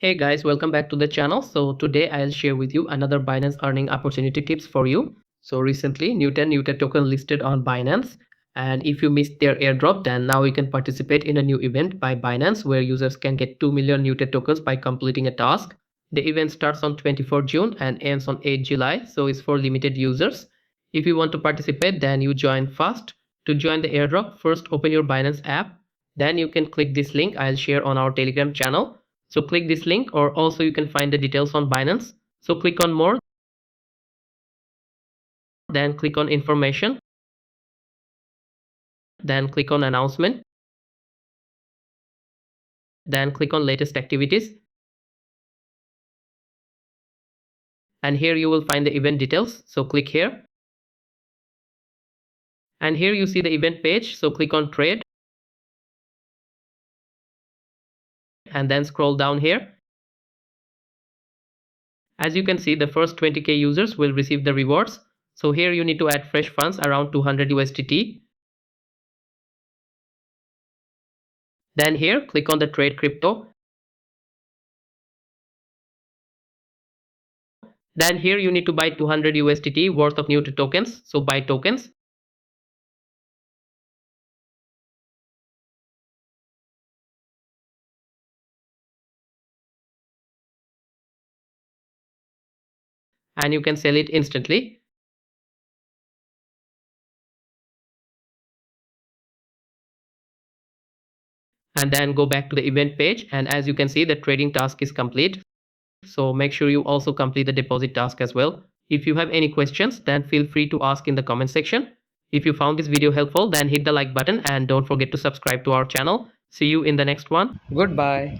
Hey guys, welcome back to the channel. So today I'll share with you another Binance earning opportunity tips for you. So recently NEWT token listed on Binance, and if you missed their airdrop, then now you can participate in a new event by Binance where users can get 2 million NEWT tokens by completing a task. The event starts on 24 June and ends on 8 July, so it's for limited users. If you want to participate, then you join fast. To join the airdrop, first open your Binance app. Then you can click this link I'll share on our Telegram channel. So click this link, or also you can find the details on Binance. So click on more, then click on information, then click on announcement, then click on latest activities. And here you will find the event details. So click here. And here you see the event page. So click on trade. And then scroll down here. As you can see, the first 20k users will receive the rewards. So here you need to add fresh funds around 200 USDT. Then here click on the trade crypto. Then here you need to buy 200 USDT worth of NEWT tokens. So buy tokens. And you can sell it instantly. And then go back to the event page, and as you can see, the trading task is complete. So make sure you also complete the deposit task as well. If you have any questions, then feel free to ask in the comment section. If you found this video helpful, then hit the like button and don't forget to subscribe to our channel. See you in the next one. Goodbye.